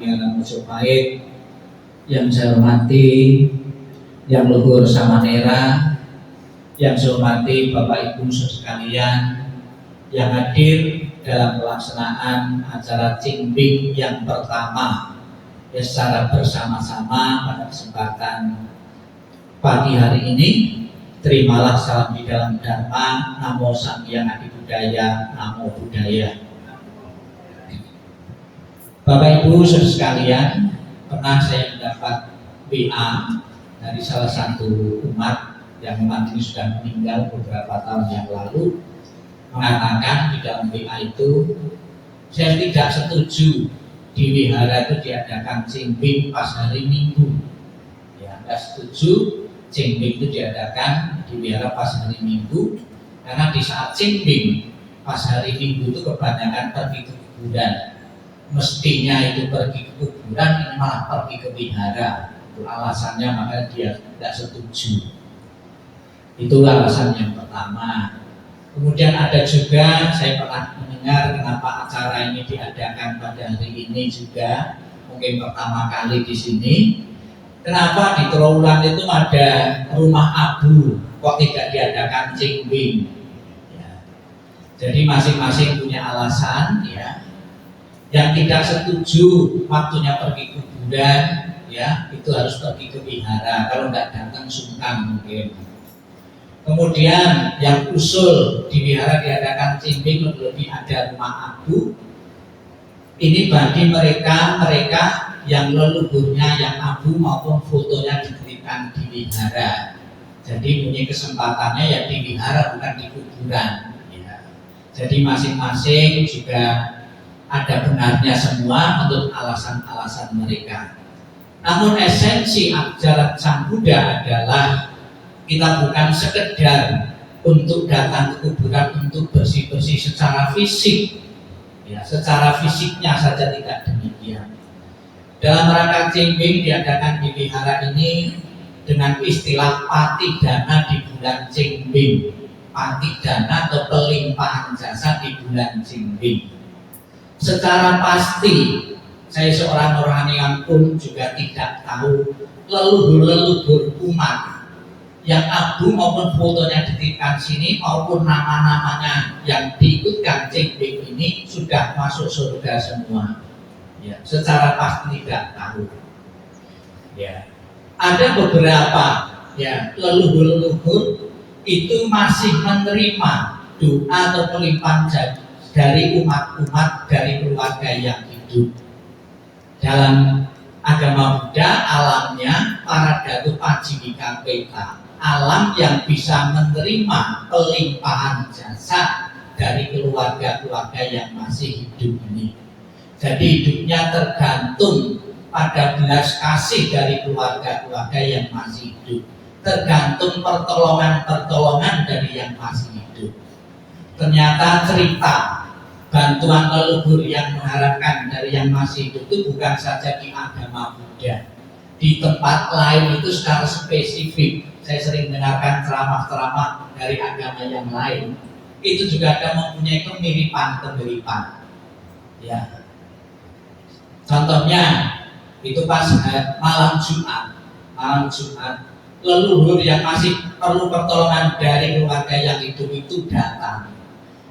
Yang Majapahit, yang saya hormati Yang Luhur Samanera, yang saya hormati Bapak Ibu sekalian yang hadir dalam pelaksanaan acara Cingbing yang pertama secara bersama-sama pada kesempatan pagi hari ini. Terimalah salam di dalam Dharma, Namo Sang Hyang Adi Budaya, Namo Buddhaya. Bapak Ibu saudara sekalian, pernah saya mendapat WA dari salah satu umat yang memang ini sudah meninggal beberapa tahun yang lalu, mengatakan di dalam WA itu, saya tidak setuju di wihara itu diadakan Cingbing pas hari Minggu. Ya, tidak setuju Cingbing itu diadakan di wihara pas hari Minggu, karena di saat Cingbing pas hari Minggu itu kebanyakan pergi ke kuburan. Mestinya itu pergi ke kuburan, ini malah pergi ke wihara. Itu alasannya, makanya dia tidak setuju. Itu alasan yang pertama. Kemudian ada juga, saya pernah mendengar kenapa acara ini diadakan pada hari ini juga, mungkin pertama kali di sini. Kenapa di Trowulan itu ada rumah abu, kok tidak diadakan Cingbing? Ya. Jadi masing-masing punya alasan, ya. Yang tidak setuju waktunya pergi ke kuburan, ya itu harus pergi ke wihara. Kalau tidak datang sungkan mungkin. Kemudian yang usul di wihara diadakan Cingbing, lebih ada rumah abu. Ini bagi mereka yang leluhurnya yang abu maupun fotonya diberikan di wihara. Jadi punya kesempatannya ya di wihara, bukan di kuburan. Ya. Jadi masing-masing juga ada benarnya semua menurut alasan-alasan mereka. Namun esensi ajaran Sang Buddha adalah kita bukan sekedar untuk datang ke kuburan untuk bersih-bersih secara fisik, ya, secara fisiknya saja tidak demikian. Dalam rangka Cingbing diadakan di wihara ini dengan istilah patidana di bulan Cingbing. Patidana atau pelimpahan jasa di bulan Cingbing. Secara pasti, saya seorang rohaniwan pun juga tidak tahu leluhur-leluhur umat yang abu maupun fotonya dititipkan sini maupun nama-namanya yang diikutkan Cingbing ini sudah masuk surga semua. Ya, secara pasti tidak tahu. Ya, ada beberapa ya leluhur-leluhur itu masih menerima doa atau pelimpahan jasa dari umat-umat dari keluarga yang hidup. Dalam agama Buddha, alamnya para datu pajimika peta, alam yang bisa menerima pelimpahan jasa dari keluarga-keluarga yang masih hidup ini. Jadi hidupnya tergantung pada belas kasih dari keluarga-keluarga yang masih hidup, tergantung pertolongan-pertolongan dari yang masih hidup. Ternyata cerita bantuan leluhur yang mengharapkan dari yang masih hidup itu bukan saja di agama Buddha. Di tempat lain itu secara spesifik, saya sering mendengarkan ceramah-ceramah dari agama yang lain, itu juga ada mempunyai kemiripan-kemiripan. Ya. Contohnya, itu pas malam Jumat, leluhur yang masih perlu pertolongan dari keluarga yang hidup itu datang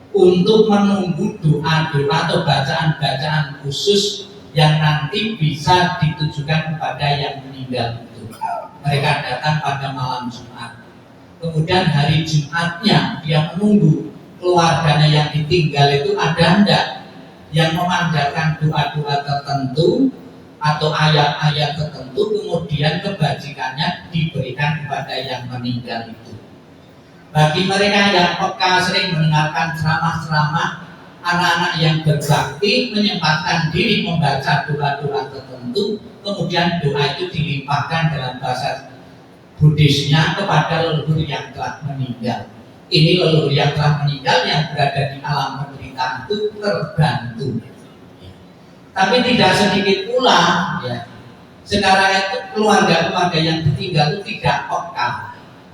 untuk menunggu doa-doa atau bacaan-bacaan khusus yang nanti bisa ditujukan kepada yang meninggal itu. Mereka datang pada malam Jumat. Kemudian hari Jumatnya dia menunggu keluarganya yang ditinggal itu ada enggak yang memanjatkan doa-doa tertentu atau ayat-ayat tertentu, kemudian kebajikannya diberikan kepada yang meninggal itu. Bagi mereka yang peka sering mendengarkan ceramah-ceramah, anak-anak yang berbakti menyempatkan diri membaca doa-doa tertentu, kemudian doa itu dilimpahkan dalam bahasa Buddhisnya kepada leluhur yang telah meninggal. Ini leluhur yang telah meninggal yang berada di alam penderitaan itu terbantu. Tapi tidak sedikit pula, ya, sekarang itu keluarga-keluarga yang ditinggal itu tidak peka.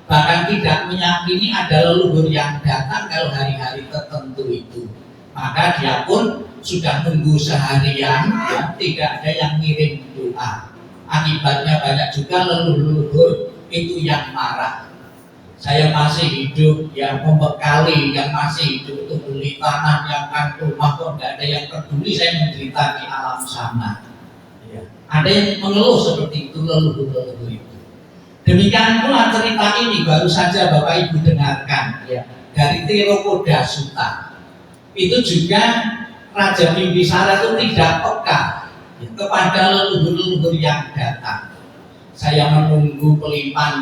Bahkan tidak meyakini ada leluhur yang datang kalau hari-hari tertentu itu. Maka dia pun sudah nunggu seharian, ya, tidak ada yang ngirim doa. Akibatnya banyak juga leluhur itu yang marah. Saya masih hidup, yang membekali, yang masih hidup itu beli tanah, yang kan rumah kok tidak ada yang peduli, saya menderita di alam sana. Ya. Ada yang mengeluh seperti itu, leluhur itu. Demikian pula cerita ini baru saja Bapak Ibu dengarkan, ya, dari Tirokoda Suta. Itu juga Raja Bimbisara itu tidak peka, ya, kepada leluhur yang datang. Saya menunggu pelimpahan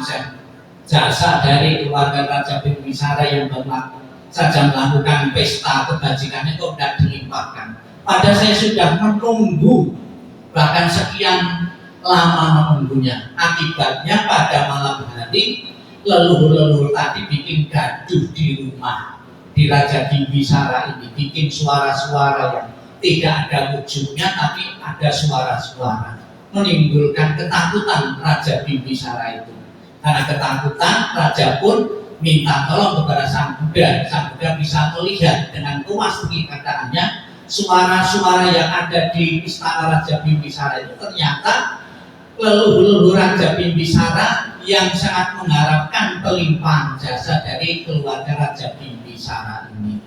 jasa dari keluarga Raja Bimbisara yang baru saja melakukan pesta kebajikannya kok tidak dilimpahkan. Padahal saya sudah menunggu bahkan sekian lama menunggunya. Akibatnya pada malam hari leluhur tadi bikin gaduh di rumah di Raja Bimbisara ini, bikin suara-suara yang tidak ada wujudnya tapi ada suara-suara, menimbulkan ketakutan Raja Bimbisara itu. Karena ketakutan, Raja pun minta tolong kepada Sang Buddha. Sang Buddha bisa melihat dengan luas perkataannya suara-suara yang ada di istana Raja Bimbisara itu ternyata leluhur Raja Bimbisara yang sangat mengharapkan pelimpahan jasa dari keluarga Raja Bimbisara ini.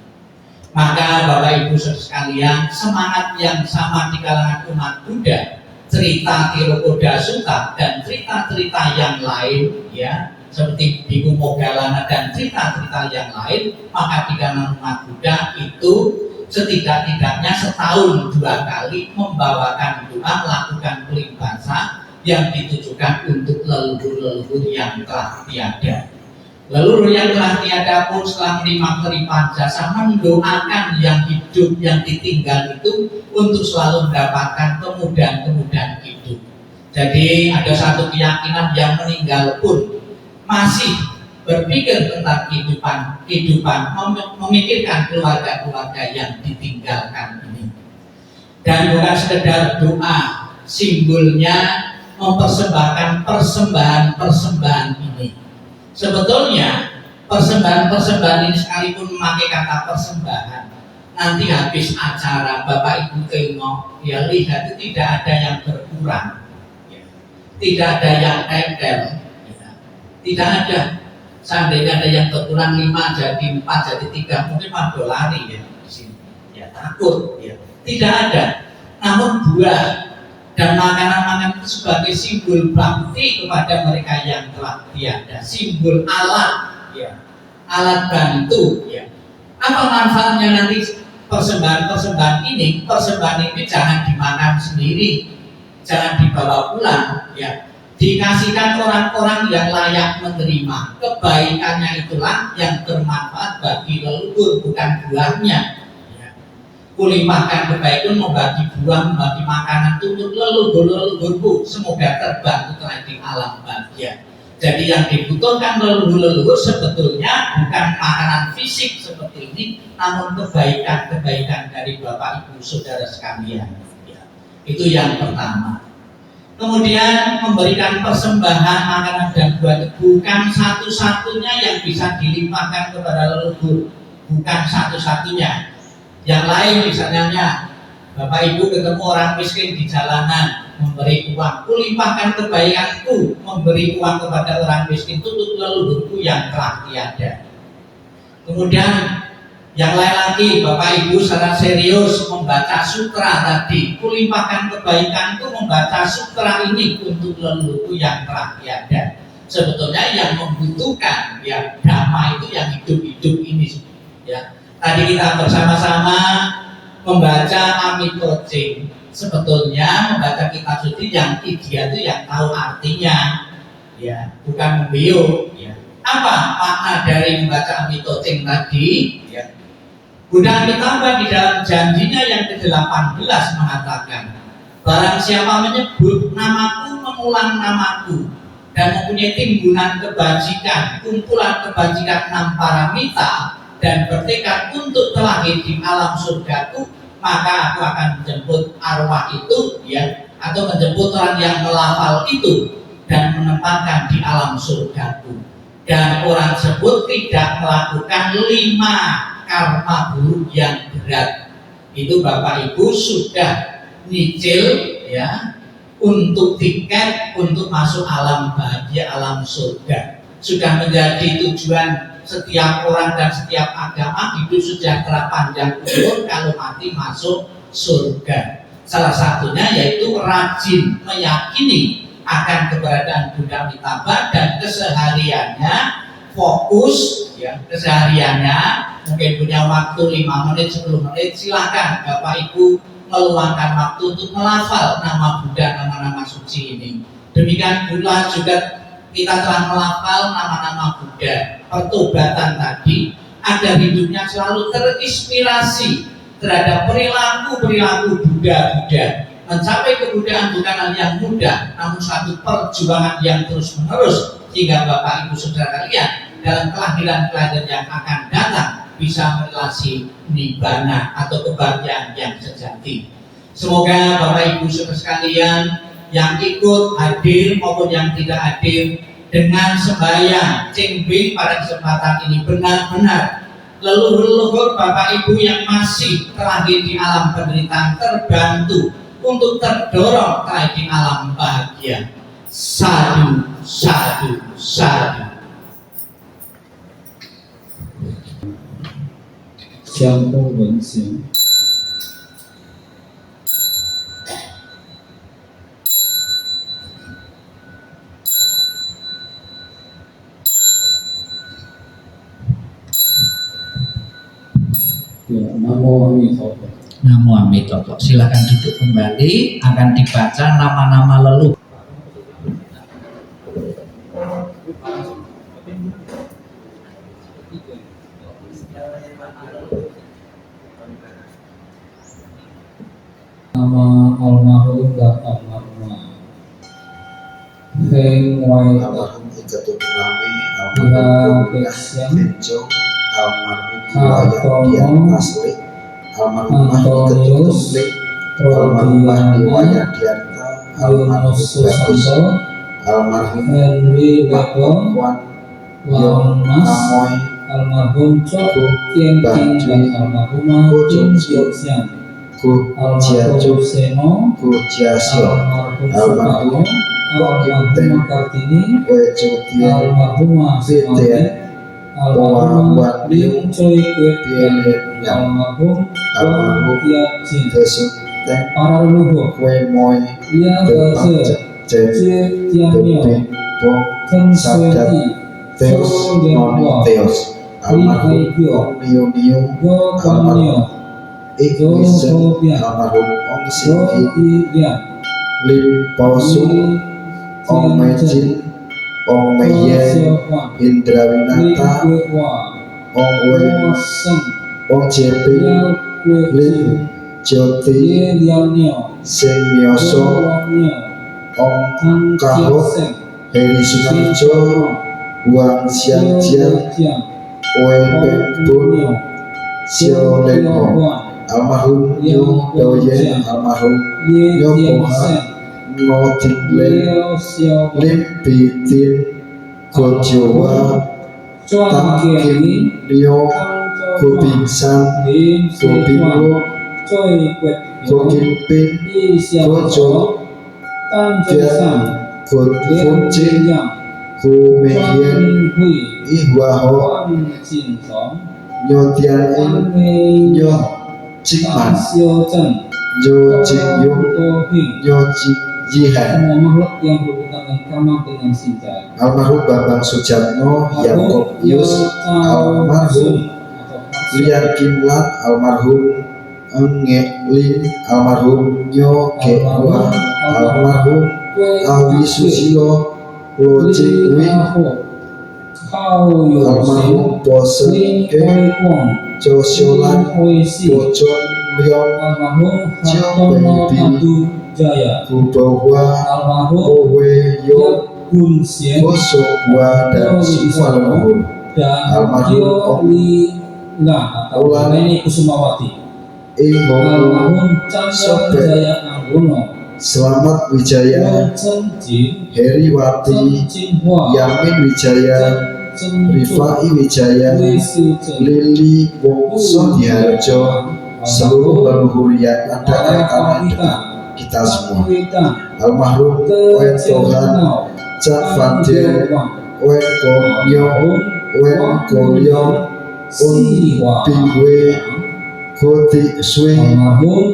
Maka Bapak Ibu sekalian, semangat yang sama di kalangan umat Buddha, cerita Tirokoda Suta dan cerita-cerita yang lain, ya, seperti Bhikkhu Moggallana dan cerita-cerita yang lain, maka di kalangan umat Buddha itu setidak-tidaknya setahun 2 kali membawakan doa, melakukan pelimpasa yang ditujukan untuk leluhur yang telah tiada. Leluhur yang telah tiada pun setelah menerima pelimpahan jasa mendoakan yang hidup, yang ditinggal itu untuk selalu mendapatkan kemudahan-kemudahan hidup. Jadi ada satu keyakinan yang meninggal pun masih berpikir tentang kehidupan, memikirkan keluarga-keluarga yang ditinggalkan ini. Dan bukan sekedar doa, simbolnya mempersembahkan persembahan-persembahan ini. Sebetulnya persembahan-persembahan ini sekalipun memakai kata persembahan, nanti habis acara Bapak Ibu tengok, ya lihat itu tidak ada yang berkurang, ya. Tidak ada yang tetel, ya. Tidak ada. Seandainya ada yang berkurang 5 jadi 4 jadi 3, mungkin pada lari ya di sini, ya takut, ya. Tidak ada. Namun buah dan makanan-makanan itu sebagai simbol bakti kepada mereka yang telah tiada, simbol alat, ya, alat bantu, ya. Apa manfaatnya nanti persembahan ini? Persembahan ini jangan dimakan sendiri, jangan dibawa pulang, ya. Dikasihkan orang-orang yang layak menerima. Kebaikannya itulah yang bermanfaat bagi leluhur, bukan buahnya. Kulimpahkan kebaikan, membagi buah, membagi makanan untuk leluhur-leluhurku, semoga terbantu di alam bahagia. Jadi yang dibutuhkan leluhur-leluhur sebetulnya bukan makanan fisik seperti ini, namun kebaikan-kebaikan dari Bapak Ibu Saudara sekalian, ya. Itu yang pertama. Kemudian memberikan persembahan makanan dan buah bukan satu-satunya yang bisa dilimpahkan kepada leluhur, bukan satu-satunya. Yang lain misalnya Bapak Ibu ketemu orang miskin di jalanan, memberi uang, kulimpahkan kebaikanku, memberi uang kepada orang miskin itu untuk leluhurku yang telah tiada. Kemudian yang lain lagi, Bapak Ibu secara serius membaca sutra tadi, kulimpahkan kebaikanku membaca sutra ini untuk leluhurku yang telah tiada. Sebetulnya yang membutuhkan, ya, dhamma itu yang hidup-hidup ini, ya. Tadi kita bersama-sama membaca Amitocing. Sebetulnya membaca kitab suci yang ideal itu yang tahu artinya, ya, bukan membiu, ya. Apa makna dari membaca Amitocing tadi? Ya. Buddha Amitabha di dalam janjinya yang ke-18 mengatakan, barang siapa menyebut namaku, mengulang namaku, dan mempunyai timbunan kebajikan, kumpulan kebajikan 6 paramita, dan bertekad untuk terlahir di alam surgaku, maka aku akan menjemput arwah itu, ya, atau menjemput orang yang melafal itu dan menempatkan di alam surgaku. Dan orang tersebut tidak melakukan 5 karma buruk yang berat, itu Bapak Ibu sudah nyicil ya untuk tiket untuk masuk alam bahagia, alam surga. Sudah menjadi tujuan setiap orang dan setiap agama, hidup sejahtera panjang umur, kalau mati masuk surga. Salah satunya yaitu rajin meyakini akan keberadaan Bunda Amitabha dan kesehariannya fokus ya, kesehariannya mungkin punya waktu 5 menit 10 menit, silakan Bapak Ibu meluangkan waktu untuk melafal nama Buddha, nama-nama suci ini. Demikian pula juga kita telah melafal nama-nama Buddha. Pertobatan tadi agar hidupnya selalu terinspirasi terhadap perilaku-perilaku Buddha-Buddha. Mencapai kebudayaan bukan hal yang mudah, namun satu perjuangan yang terus-menerus, sehingga Bapak Ibu Saudara kalian dalam kelahiran-kelahiran yang akan datang bisa melintasi nibbana atau kebahagiaan yang sejati. Semoga Bapak Ibu Saudara sekalian yang ikut hadir maupun yang tidak hadir dengan sembahyang Cingbing pada kesempatan ini benar-benar leluhur-leluhur Bapak Ibu yang masih terlahir di alam penderitaan terbantu untuk terdorong terlahir di alam bahagia. Sadu, sadu, sadu.相互文行。Namo Amitabha. Namo Amitabha. Silakan duduk kembali. Akan dibaca nama-nama leluhur. Nama almarhum dan almarhumah. Heng Wai almarhum Iketut Rame, almarhum Benjo, almarhum Iwaya Asli, almarhumah Iketut Tumplik, almarhumah Iwaya Diarta, almarhum Bagus, almarhum Henry Bego, Launas, Amoy, almarhum Cok Kian King dan almarhumah Kim Yoksian. Almarhum Seno, Jasio, almarhum almarhum Kartini, almarhum Semawe, almarhum Lim Choi Kwet, almarhum Tiap Jin. Para leluhur Lia Base, Cie Tianyo, Ken Sueti, So Lianhua, Li Haibyo, Go Kwanyo, Ikmisen, almarhum Ong Singi, Lim Pausu, Ong Mejin, Ong Meyen, Indra Winata, Ong Wei, Ong Jepi, Lim Joti, Sing Myoso, Ong Kahok, Heri Sunarjo, Wang Xianjian, Wei Pekbun, Xiao Lenghong, almarhum Yu Doyen, almarhum Nyo Poha, No Ting Len, Lim Pitin, Ko Jowa, Tam Kim Lio, Ko Bing San, Ko Bing Lo, Ko Kim Pin, Ko Jo, Tian, Ko Fun Jin, Ko Mei Hien, I Hua Ho, Nyo Tian In, Nyo Chính Man, Nyo Jing Yung, Nyo Ji Han, semua makhluk yang berhubungan dengan karma dengan sinta. almarhum Bambang Sujatno, Yakob Yus, almarhum Lian Kimlat, almarhum Enge Lim, almarhum Nyo Kewa, almarhum Awi Susilo, Lo Jing Wing, almarhum Bosen Ke, Jo Siolan, Bojong Leong, almarhum Jo Hartono Baby, Abdu Jaya, Kubawa, almarhum Owe Yo, Gun Sien, Bosokwa, dan semua leluhur. dan Almarhum Lila atau Leni Kusumawati, Momo almarhum Chandra Wijaya Anggono, Selamat Wijaya, Chen Jin, Heriwati, Chen Hua, Yamin Wijaya, Chen Rifai Wijaya, Wei Siu Chen, Lili Wongso Diharjo, seluruh leluhur yang ada kaitannya dengan kita semua. Almarhum Wen Tuhan Chan Van Dien Wen Ko Myong Wen Ko Leong Un Pingwe Ko Ti Sui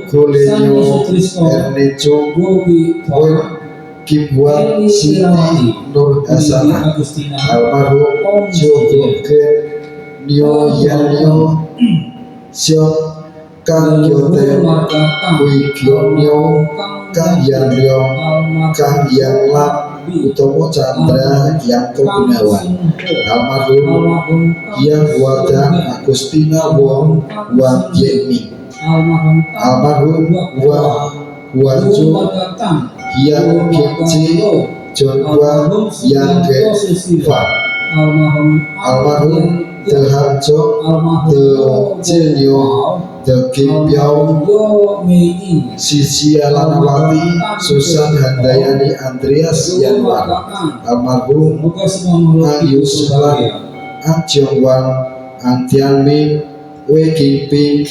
Ko Lenyo Erne Chung Wen Kim Hwan Siti Nur Hasanah Almarhum Jogo Ken Nyo Yan Nyo Siok Kang Yoten Kui Kyo Nyo Kang Yan Leong Kang Yan Lam Utomo Chandra Yang Gunawan Almarhum Yang Wadang Agustina Wong Wang Yemi Almarhum Wang Ju Yang Kimchi John Wang Yang Keva Almarhum The Han Chok The Jenyo The Kim Piao Sisi Alanawati Susan Handayani Andreas Yanwar Almarhum Ayus Lan An Cheong Wan An Tian Ming Wei Kim Ping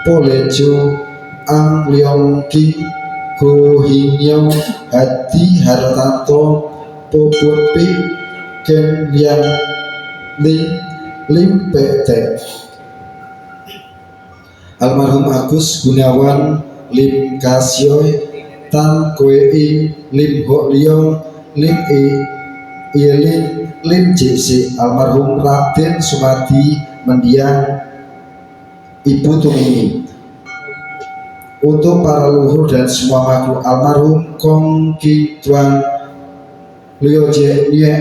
Poleju Ang Leong Ki Go Hin Yong Hadi Hartanto Poput Ping Ken Liang Ling Lim Pete Almarhum Agus Gunawan Lim Kasyoy Tan Kwe In Lim Hok Leong Lim Lim Lim JC Almarhum Raden Sumadi Mendiang Ibu Tumini. Untuk para leluhur dan semua makhluk almarhum Kong Ki Tuan Liu Jie Nie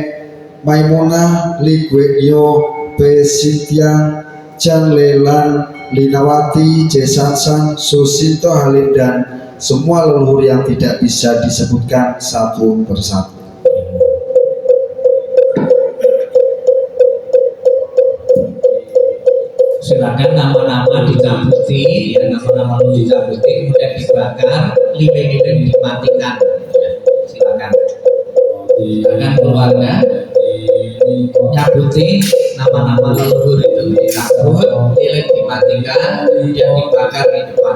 Maimuna Li Gue Nyo Pe Sintiang Chan Lelan Linawati Jesansan Susinto Halil dan semua leluhur yang tidak bisa disebutkan satu persatu. Silakan nama-nama dicabuti, ya nama-nama dicabuti, kemudian dibakar, lilin-lilin dimatikan. Ya, silakan. Silakan keluarga nyabuti nama-nama leluhur itu dicabut, lilin dimatikan, kemudian dibakar di depan.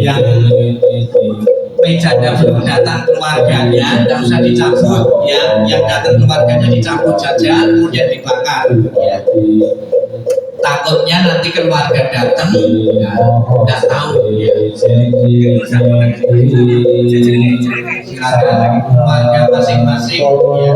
Yang mejanya belum datang keluarganya, tidak usah dicabut, ya. Yang datang keluarganya dicabut saja, kemudian dibakar. Ya. Takutnya nanti keluarga datang, tidak tahu. Ya. Silakan keluarga masing-masing. Ya.